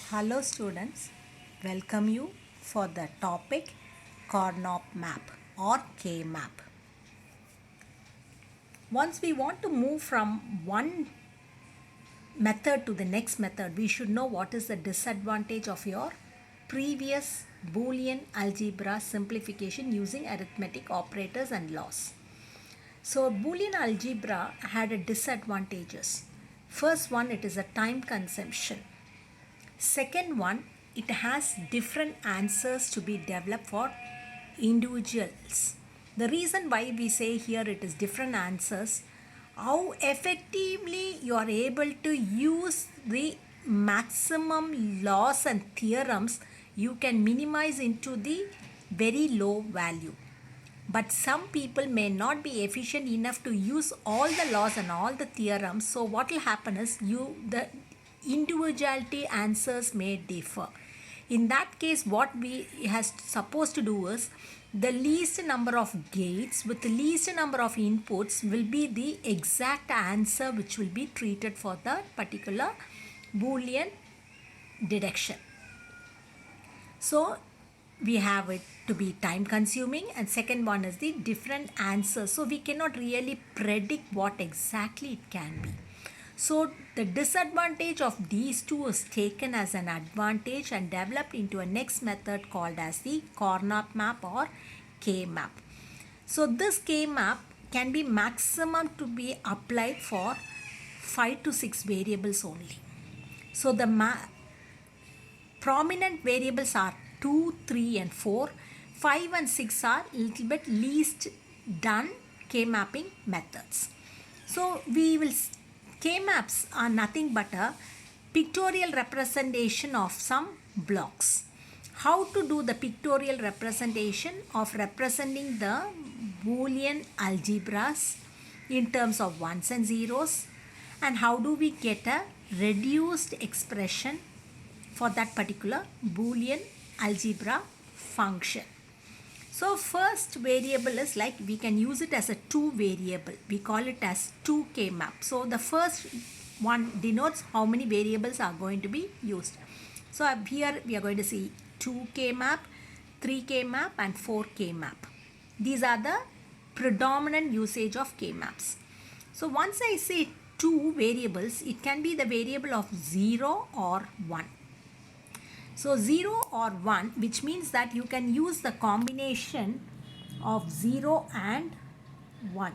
Hello students, welcome you for the topic Carnot map or K-map. Once we want to move from one method to the next method, we should know what is the disadvantage of your previous Boolean algebra simplification using arithmetic operators and laws. So Boolean algebra had a disadvantages. First one, it is a time consumption. Second one, it has different answers to be developed for individuals. The reason why we say here it is different answers, how effectively you are able to use the maximum laws and theorems you can minimize into the very low value. But some people may not be efficient enough to use all the laws and all the theorems. So what will happen is the individuality answers may differ. In that case, what we has supposed to do is the least number of gates with the least number of inputs will be the exact answer which will be treated for the particular Boolean deduction. So we have it to be time consuming, and second one is the different answers. So we cannot really predict what exactly it can be. So the disadvantage of these two is taken as an advantage and developed into a next method called as the Carnot map or K-map. So this K-map can be maximum to be applied for 5 to 6 variables only. So the prominent variables are 2, 3 and 4. 5 and 6 are little bit least done K-mapping methods. So we will K-maps are nothing but a pictorial representation of some blocks. How to do the pictorial representation of representing the Boolean algebras in terms of ones and zeros, and how do we get a reduced expression for that particular Boolean algebra function. So first variable is like we can use it as a 2 variable. We call it as 2K map. So the first one denotes how many variables are going to be used. So here we are going to see 2K map, 3K map and 4K map. These are the predominant usage of K maps. So once I say 2 variables, it can be the variable of 0 or 1. So 0 or 1, which means that you can use the combination of 0 and 1.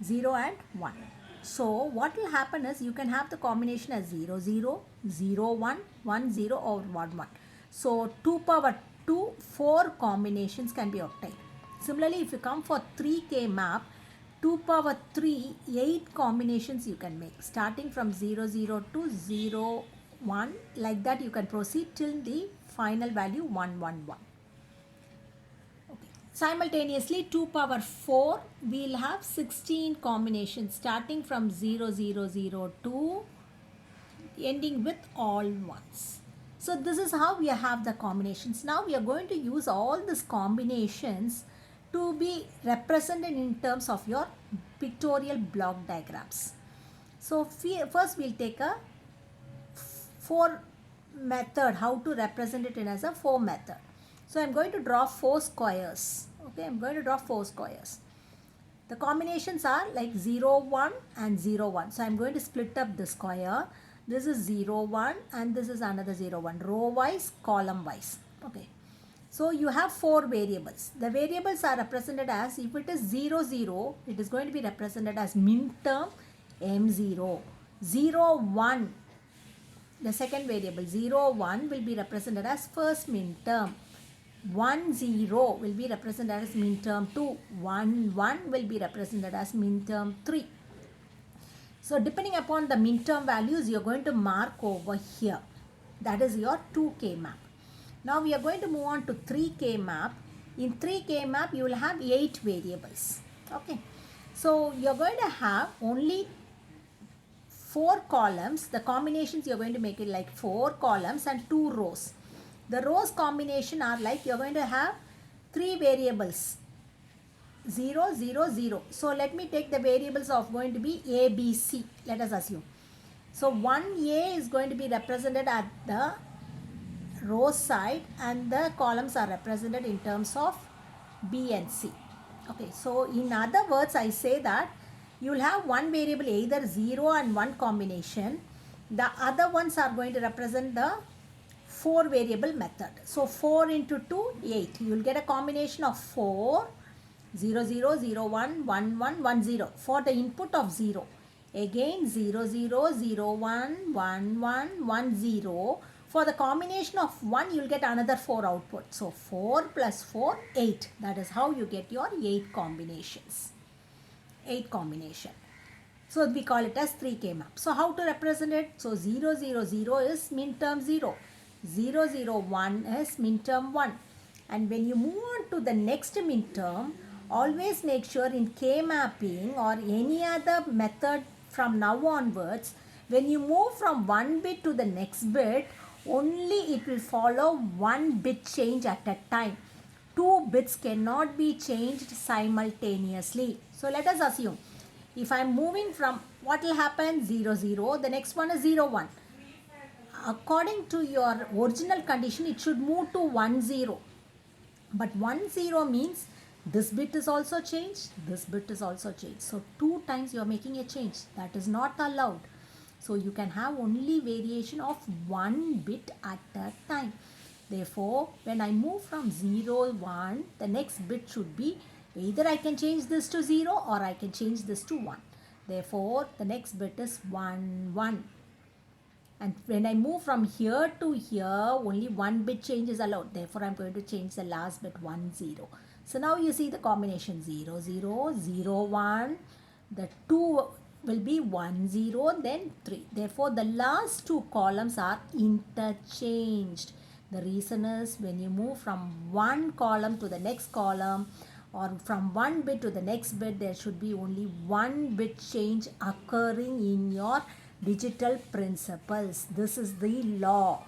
0 and 1. So what will happen is you can have the combination as 0, 0, 0, 1, 1, 0 or 1, 1. So 2 power 2, 4 combinations can be obtained. Similarly, if you come for 3K map, 2 power 3, 8 combinations you can make. Starting from 0, 0 to 0, 1, like that you can proceed till the final value 1, 1, 1. Okay. Simultaneously 2 power 4 we will have 16 combinations starting from 0, 0, 0 to ending with all ones. So this is how we have the combinations. Now we are going to use all these combinations to be represented in terms of your pictorial block diagrams. So first we'll take a 4 method, how to represent it in as a 4 method. So I'm going to draw 4 squares. Okay, I'm going to draw 4 squares. The combinations are like 0, 1 and 0, 1. So I'm going to split up the square. This is 0, 1 and this is another 0, 1. Row wise, column wise. Okay. So you have 4 variables. The variables are represented as, if it is 0, 0, it is going to be represented as min term M0. 0, 1. The second variable 0, 1 will be represented as first min term. 1, 0 will be represented as min term 2. 1, 1 will be represented as min term 3. So depending upon the min term values, you are going to mark over here. That is your 2K map. Now we are going to move on to 3K map. In 3K map, you will have 8 variables. Okay. So you are going to have only 4 columns. The combinations you are going to make it like 4 columns and 2 rows. The rows combination are like you are going to have 3 variables 0, 0, 0. So let me take the variables of going to be A, B, C. Let us assume So 1a is going to be represented at the row side and the columns are represented in terms of B and C. Okay, so in other words, I say that you will have one variable either 0 and 1 combination. The other ones are going to represent the 4 variable method. So 4 into 2, 8. You will get a combination of 4, 0, 0, 0, 1, 1, 1, 1, 0 for the input of 0. Again 0, 0, 0, 1, 1, 1, 1, 0. For the combination of 1, you will get another 4 output. So 4 plus 4, 8. That is how you get your 8 combinations. 8 combination. So we call it as 3K map. So how to represent it? So 0, 0, 0 is min term 0. 0, 0, 1 is min term 1. And when you move on to the next min term, always make sure in K mapping or any other method from now onwards, when you move from one bit to the next bit, only it will follow one bit change at a time. 2 bits cannot be changed simultaneously. So let us assume if I am moving from, what will happen? 0, 0, the next one is 0, 1. According to your original condition, it should move to 1, 0. But 1, 0 means this bit is also changed, this bit is also changed. So 2 times you are making a change. That is not allowed. So you can have only variation of 1 bit at a time. Therefore, when I move from 0, 1, the next bit should be either I can change this to 0 or I can change this to 1. Therefore, the next bit is 1, 1. And when I move from here to here, only 1 bit change is allowed. Therefore, I'm going to change the last bit 1, 0. So now you see the combination 0, 0, 0, 1. The 2 will be 1, 0, then 3. Therefore, the last 2 columns are interchanged. The reason is when you move from one column to the next column or from one bit to the next bit, there should be only 1 bit change occurring in your digital principles. This is the law.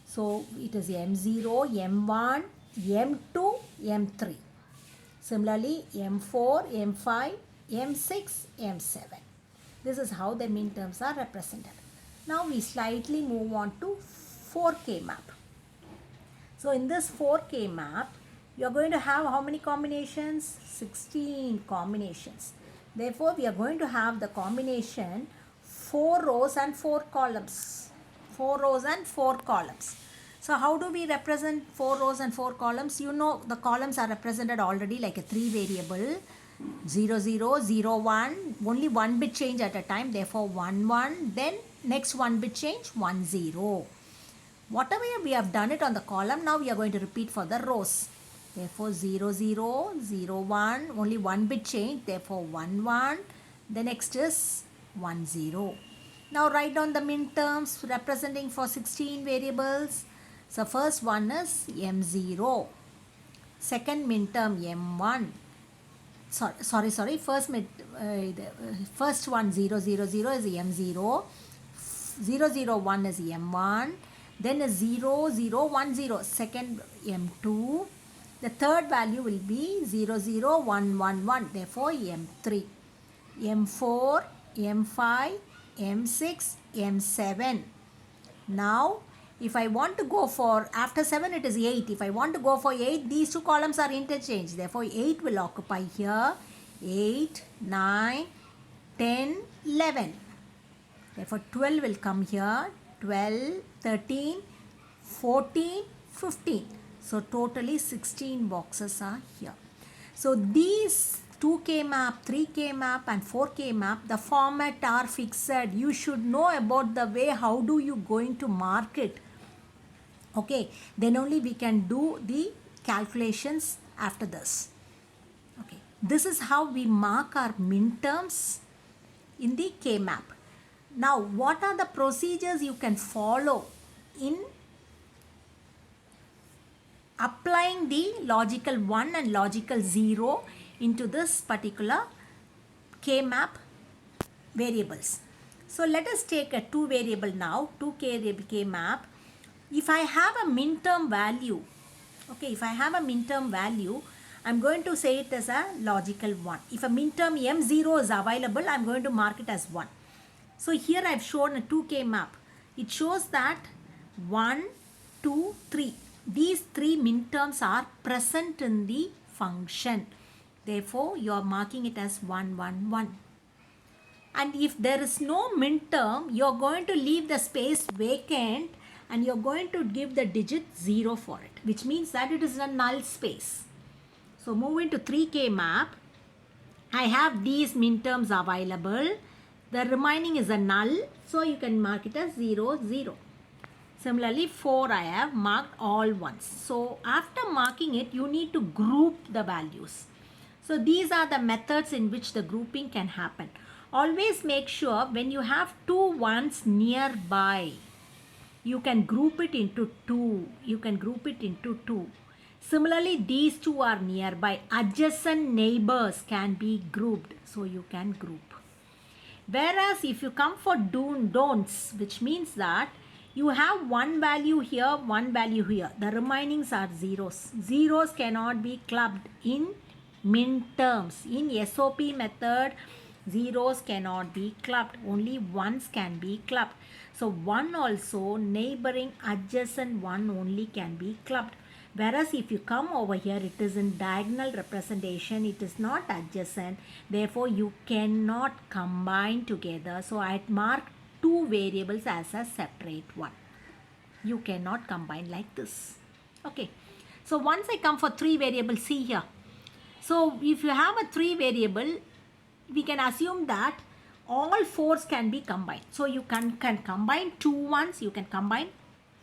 So it is M0, M1, M2, M3. Similarly, M4, M5, M6, M7. This is how the min terms are represented. Now we slightly move on to 4K map. So in this 4K map, you are going to have how many combinations? 16 combinations. Therefore, we are going to have the combination 4 rows and 4 columns. 4 rows and 4 columns. So how do we represent 4 rows and 4 columns? You know the columns are represented already like a 3 variable. 0, 0, 0, 1. Only 1 bit change at a time. Therefore 1, 1. Then next 1 bit change 1, 0. Whatever we have done it on the column, now we are going to repeat for the rows. Therefore 0, 0, 0, 1. Only 1 bit change. Therefore 1, 1. The next is 1, 0. Now write down the min terms representing for 16 variables. So first one is M0. Second min term M1. Sorry. First one 0, 0, 0 is M0. 0, 0, 1 is M1. Then a 0, 0, 1, 0. Second M2. The third value will be 0, 0, 1, 1, 1. Therefore M3. M4, M5, M6, M7. Now if I want to go for, after 7 it is 8. If I want to go for 8, these 2 columns are interchanged. Therefore 8 will occupy here. 8, 9, 10, 11. Therefore 12 will come here. 12, 13, 14, 15. So totally 16 boxes are here. So these 2K map, 3K map and 4K map, the format are fixed. You should know about the way how do you going to mark it. Okay, then only we can do the calculations after this. Okay, this is how we mark our min terms in the K map. Now, what are the procedures you can follow in applying the logical 1 and logical 0 into this particular K map variables? So let us take a 2 variable now, 2K map. If I have a min term value, okay, if I have a min term value, I'm going to say it as a logical 1. If a min term M0 is available, I'm going to mark it as 1. So here I've shown a 2K map. It shows that 1, 2, 3. These three minterms are present in the function. Therefore, you are marking it as 1, 1, 1. And if there is no minterm, you are going to leave the space vacant and you are going to give the digit 0 for it, which means that it is a null space. So move into 3K map. I have these minterms available. The remaining is a null, so you can mark it as 0, 0. Similarly, 4 I have marked all ones. So after marking it, you need to group the values. So these are the methods in which the grouping can happen. Always make sure when you have two ones nearby, you can group it into 2. You can group it into 2. Similarly, these two are nearby. Adjacent neighbors can be grouped. So you can group. Whereas if you come for don'ts, which means that you have one value here, one value here. The remainings are zeros. Zeros cannot be clubbed in minterms. In SOP method, zeros cannot be clubbed. Only ones can be clubbed. So 1 also, neighboring adjacent 1 only can be clubbed. Whereas if you come over here, it is in diagonal representation. It is not adjacent. Therefore, you cannot combine together. So I mark two variables as a separate one. You cannot combine like this. Okay. So once I come for 3 variables, see here. So if you have a 3 variable, we can assume that all 4s can be combined. So you can combine 2 ones, you can combine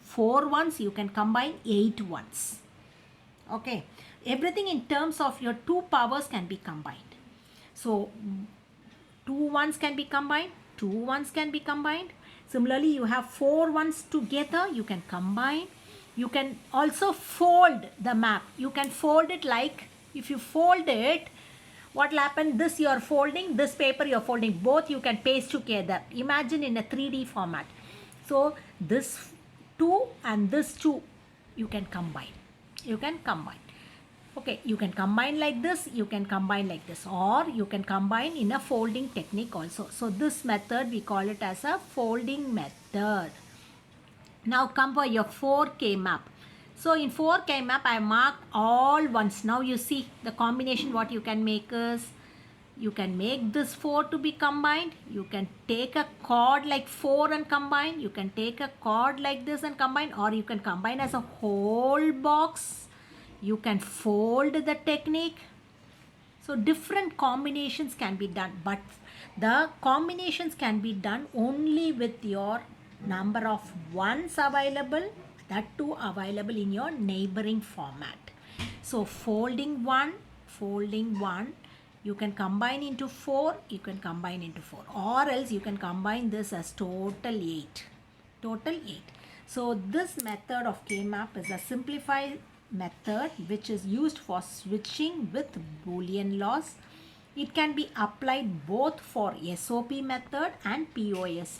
4 ones, you can combine 8 ones. Okay. Everything in terms of your 2 powers can be combined. So 2 ones can be combined, 2 ones can be combined. Similarly, you have 4 ones together, you can combine. You can also fold the map. You can fold it like, if you fold it, what will happen? This you are folding, this paper you are folding. Both you can paste together. Imagine in a 3D format. So this 2 and this 2 you can combine. You can combine. Okay, you can combine like this, you can combine like this, or you can combine in a folding technique also. So this method we call it as a folding method. Now come for your 4K map. So in 4K map, I marked all ones. Now you see the combination what you can make is, you can make this 4 to be combined. You can take a chord like 4 and combine. You can take a chord like this and combine, or you can combine as a whole box. You can fold the technique. So different combinations can be done, but the combinations can be done only with your number of ones available, that too available in your neighboring format. So folding 1, you can combine into 4, you can combine into 4, or else you can combine this as total 8. So this method of K-map is a simplified method which is used for switching with Boolean laws. It can be applied both for SOP method and POS